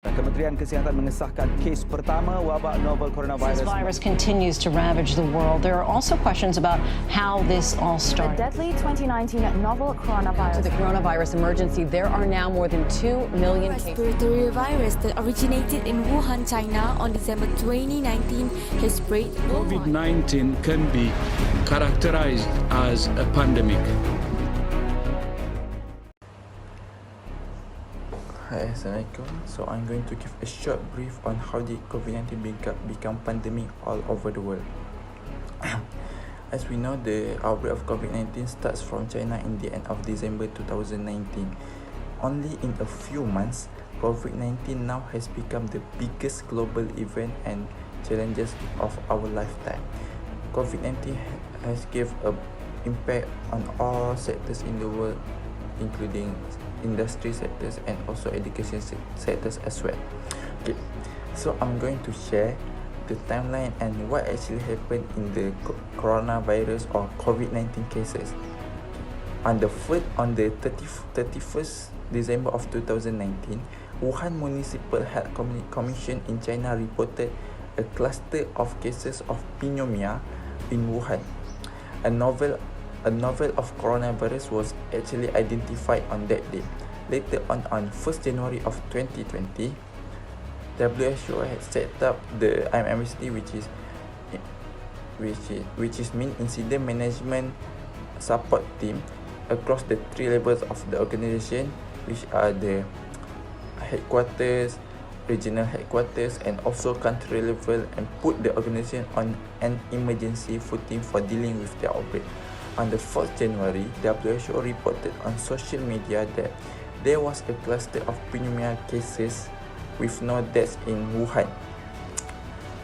Kementerian Kesihatan mengesahkan kes pertama wabak novel coronavirus. This virus continues to ravage the world. There are also questions about how this all started. The deadly 2019 novel coronavirus. To the coronavirus emergency, there are now more than 2 million cases. Respiratory virus that originated in Wuhan, China on December 2019 has spread worldwide. COVID-19 can be characterized as a pandemic. Hi, Assalamualaikum. So I'm going to give a short brief on how did COVID-19 become pandemic all over the world. As we know, the outbreak of COVID-19 starts from China in the end of December 2019. Only in a few months, COVID-19 now has become the biggest global event and challenges of our lifetime. COVID-19 has given an impact on all sectors in the world, including industry sectors and also education sectors as well. Okay, so I'm going to share the timeline and what actually happened in the coronavirus or COVID-19 cases. On the 31st December of 2019, Wuhan Municipal Health Commission in China reported a cluster of cases of pneumonia in Wuhan. A novel of coronavirus was actually identified on that day. Later on 1st January of 2020, WHO had set up the IMSD, which is mean Incident Management Support Team across the 3 levels of the organization, which are the headquarters, regional headquarters, and also country level, and put the organization on an emergency footing for dealing with the outbreak. On the 4th January, WHO reported on social media that there was a cluster of pneumonia cases with no deaths in Wuhan.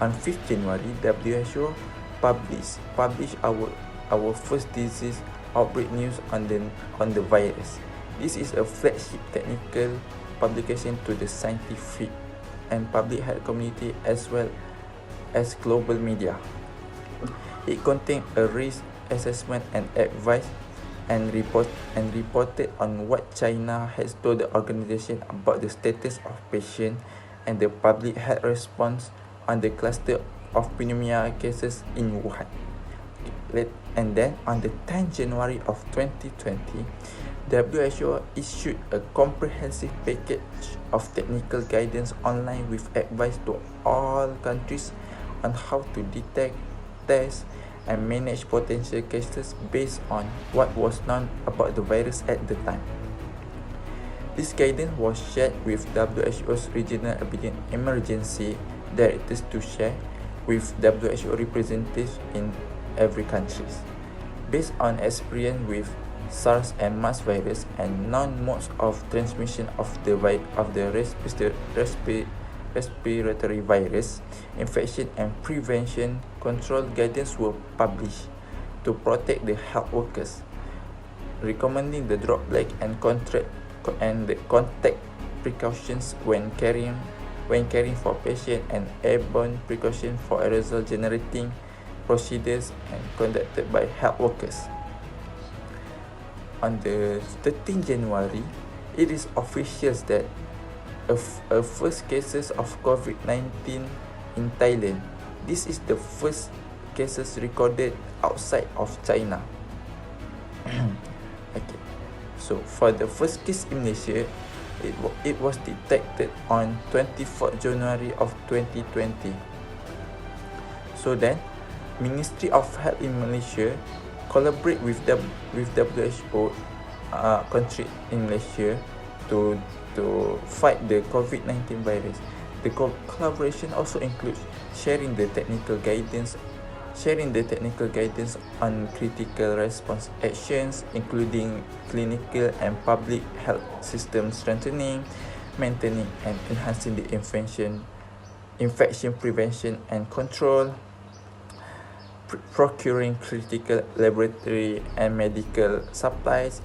On 5th January, WHO published our first disease outbreak news on the virus. This is a flagship technical publication to the scientific and public health community as well as global media. It contained a risk assessment and advice and reported on what China has told the organization about the status of patients and the public health response on the cluster of pneumonia cases in Wuhan. And then on the 10th January of 2020, WHO issued a comprehensive package of technical guidance online with advice to all countries on how to detect, test, and manage potential cases based on what was known about the virus at the time. This guidance was shared with WHO's regional emergency directors to share with WHO representatives in every country. Based on experience with SARS and MERS virus and known modes of transmission of the respiratory virus infection and prevention control guidance were published to protect the health workers, recommending the droplet and the contact precautions when caring for patients and airborne precaution for aerosol generating procedures and conducted by health workers. On the 13th January, it is official that a first cases of COVID-19 in Thailand. This is the first cases recorded outside of China. Okay. So for the first case in Malaysia, it was detected on 24th January of 2020. So then, Ministry of Health in Malaysia collaborate with WHO country in Malaysia to fight the COVID-19 virus. The collaboration also includes sharing the technical guidance on critical response actions, including clinical and public health system strengthening, maintaining and enhancing the infection prevention and control, procuring critical laboratory and medical supplies,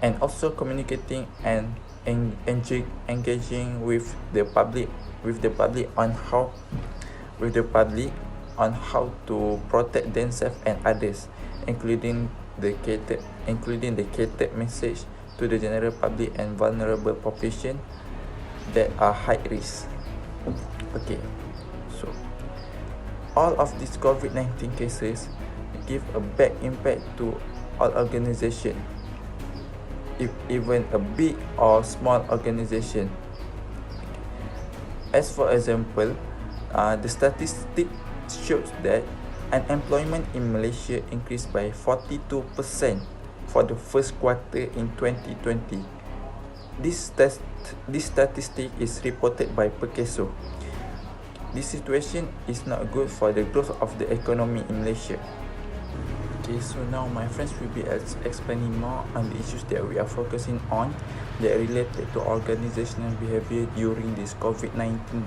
and also communicating and engaging with the public on how to protect themselves and others, including the catered message to the general public and vulnerable population that are high risk. Okay, so all of these COVID-19 cases give a bad impact to all organization, even a big or small organization. As for example, the statistic shows that unemployment in Malaysia increased by 42% for the first quarter in 2020. This statistic is reported by Perkeso. This situation is not good for the growth of the economy in Malaysia. Okay, so now my friends will be explaining more on the issues that we are focusing on that are related to organizational behavior during this COVID-19.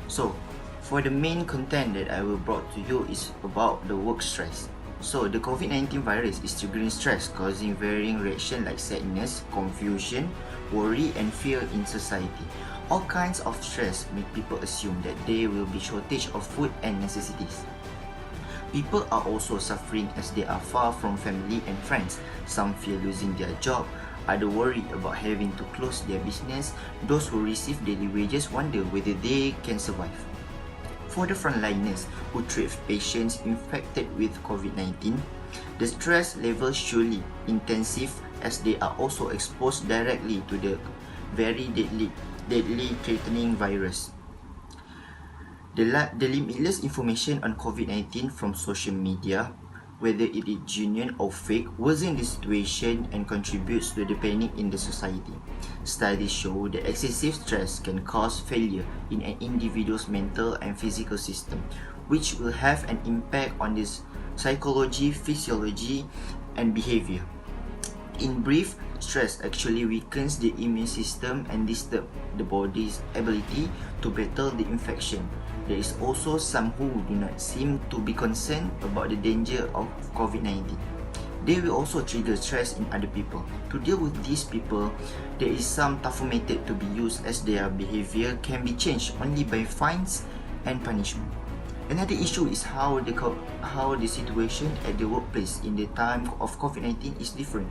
So, for the main content that I will brought to you is about the work stress. So, the COVID-19 virus is triggering stress, causing varying reactions like sadness, confusion, worry and fear in society. All kinds of stress make people assume that there will be shortage of food and necessities. People are also suffering as they are far from family and friends. Some fear losing their job, others worry about having to close their business. Those who receive daily wages wonder whether they can survive. For the frontliners who treat patients infected with COVID-19, the stress level surely intensive as they are also exposed directly to the very deadly threatening virus. The limitless information on COVID-19 from social media, whether it is genuine or fake, worsen the situation and contributes to the panic in the society. Studies show that excessive stress can cause failure in an individual's mental and physical system, which will have an impact on his psychology, physiology, and behavior. In brief, stress actually weakens the immune system and disturbs the body's ability to battle the infection. There is also some who do not seem to be concerned about the danger of COVID-19. They will also trigger stress in other people. To deal with these people, there is some tougher method to be used as their behavior can be changed only by fines and punishment. Another issue is how the situation at the workplace in the time of COVID-19 is different.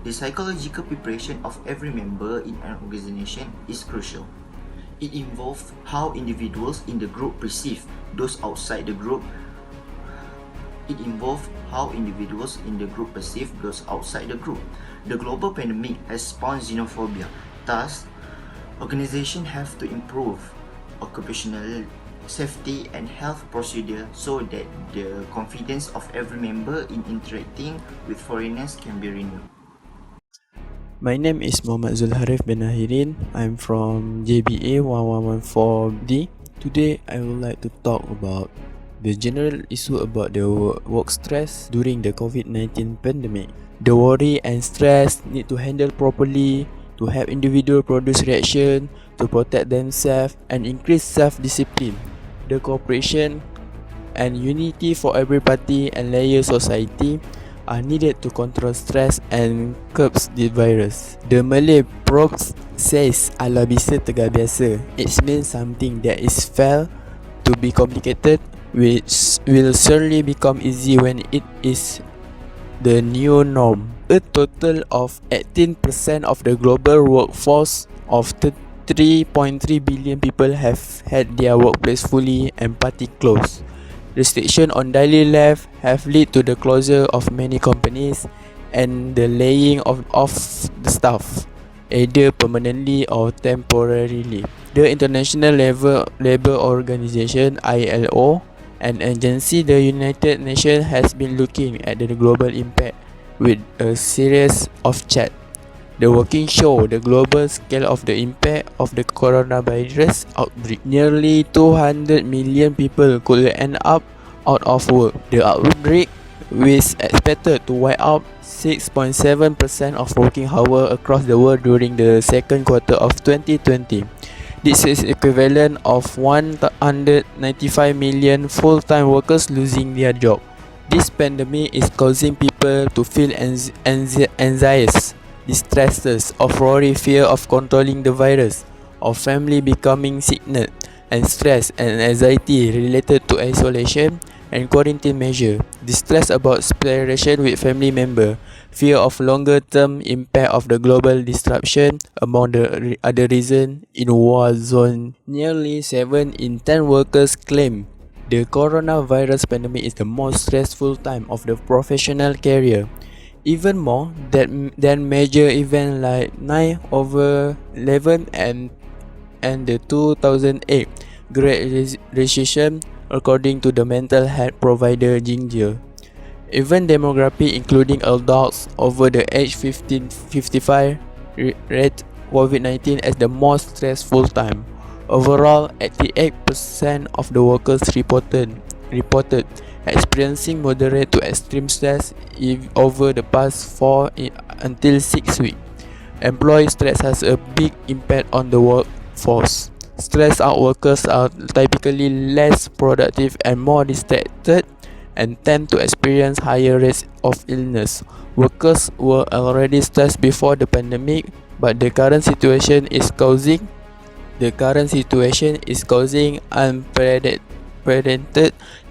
The psychological preparation of every member in an organization is crucial. It involves how individuals in the group perceive those outside the group. The global pandemic has spawned xenophobia. Thus, organizations have to improve occupational safety and health procedure so that the confidence of every member in interacting with foreigners can be renewed. My name is Mohamad Zulhariff bin Hahirin. I'm from JBA 1114D. Today I would like to talk about the general issue about the work stress during the COVID-19 pandemic. The worry and stress need to handle properly to help individual produce reaction to protect themselves and increase self-discipline. The cooperation and unity for every party and layer society are needed to control stress and curb the virus. The Malay proverb says, "Ala bisa tegar biasa." It means something that is felt to be complicated, which will surely become easy when it is the new norm. A total of 18% of the global workforce of 3.3 billion people have had their workplace fully and partly closed. Restrictions on daily life have led to the closure of many companies and the laying of the staff, either permanently or temporarily. The International Labour Organization (ILO), an agency the United Nations, has been looking at the global impact with a series of charts. The working show the global scale of the impact of the coronavirus outbreak. Nearly 200 million people could end up out of work. The outbreak is expected to wipe out 6.7% of working hours across the world during the second quarter of 2020. This is equivalent of 195 million full-time workers losing their job. This pandemic is causing people to feel anxious, distresses, of worry, fear of controlling the virus, of family becoming sickness, and stress and anxiety related to isolation and quarantine measure, distress about separation with family member, fear of longer-term impact of the global disruption among the other reasons in war zone. Nearly 7 in 10 workers claim the coronavirus pandemic is the most stressful time of the professional career. Even more than major events like 9/11 and the 2008 Great Recession, according to the mental health provider Ginger. Even demography including adults over the age 55 rate COVID-19 as the most stressful time. Overall, 88% of the workers reported experiencing moderate to extreme stress over the past 4 until 6 weeks. Employee stress has a big impact on the workforce. Stressed out workers are typically less productive and more distracted and tend to experience higher rates of illness. Workers were already stressed before the pandemic, but the current situation is causing unprecedented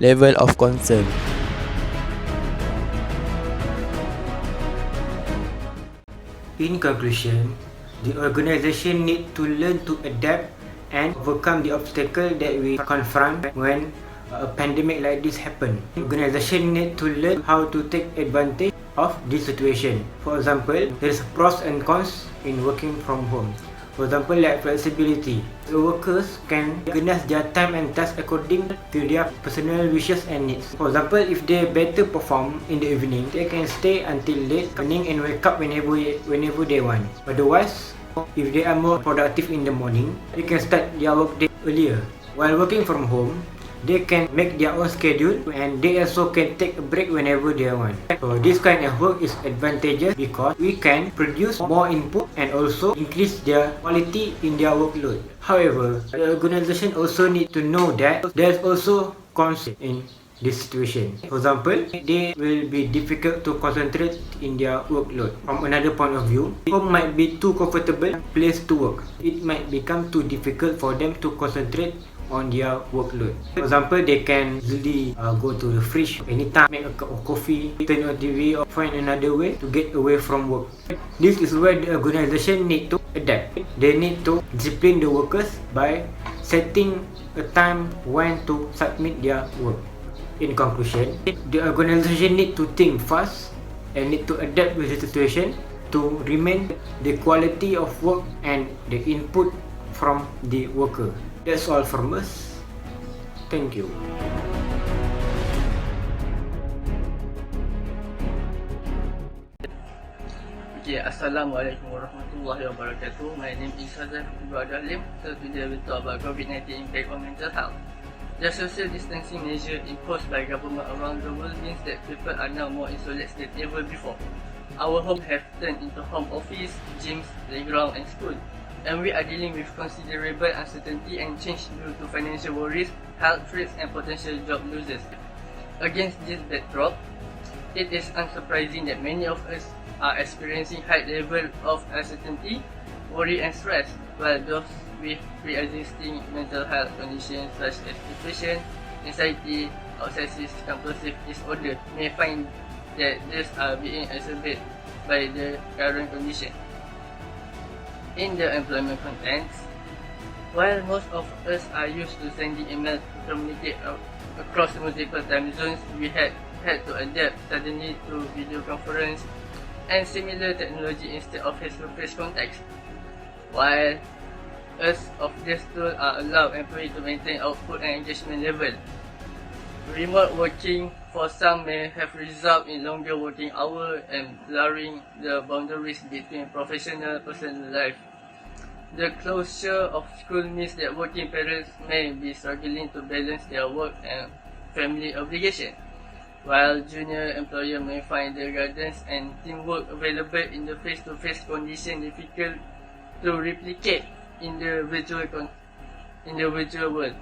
level of concern. In conclusion, the organization need to learn to adapt and overcome the obstacle that we confront when a pandemic like this happen. The organization need to learn how to take advantage of this situation. For example, there is pros and cons in working from home. For example, like flexibility. The workers can organize their time and tasks according to their personal wishes and needs. For example, if they better perform in the evening, they can stay until late evening and wake up whenever they want. Otherwise, if they are more productive in the morning, they can start their work day earlier. While working from home, they can make their own schedule and they also can take a break whenever they want. So this kind of work is advantageous because we can produce more input and also increase their quality in their workload. However, the organization also need to know that there's also cons in this situation. For example, they will be difficult to concentrate in their workload. From another point of view, home might be too comfortable place to work. It might become too difficult for them to concentrate on their workload. For example, they can easily go to the fridge anytime, make a cup of coffee, turn on TV or find another way to get away from work. This is where the organization need to adapt. They need to discipline the workers by setting a time when to submit their work. In conclusion, the organization need to think fast and need to adapt with the situation to remain the quality of work and the input from the worker. That's all from us. Thank you. Okay, Assalamualaikum warahmatullahi wabarakatuh. My name is Halim. So today we will talk about COVID-19 impact on mental health. The social distancing measure imposed by government around the world means that people are now more isolated than ever before. Our homes have turned into home office, gyms, playground and school. And we are dealing with considerable uncertainty and change due to financial worries, health threats and potential job losses. Against this backdrop, it is unsurprising that many of us are experiencing high level of uncertainty, worry and stress, while those with pre-existing mental health conditions such as depression, anxiety, obsessive compulsive disorder may find that these are being exacerbated by the current condition. In the employment context, while most of us are used to sending emails to communicate across multiple time zones, we had to adapt suddenly to video conference and similar technology instead of face-to-face contact. While us of these tools are allow employees to maintain output and engagement level, remote working for some may have resulted in longer working hours and blurring the boundaries between professional and personal life. The closure of school means that working parents may be struggling to balance their work and family obligation, while junior employers may find the guidance and teamwork available in the face-to-face condition difficult to replicate in the virtual world.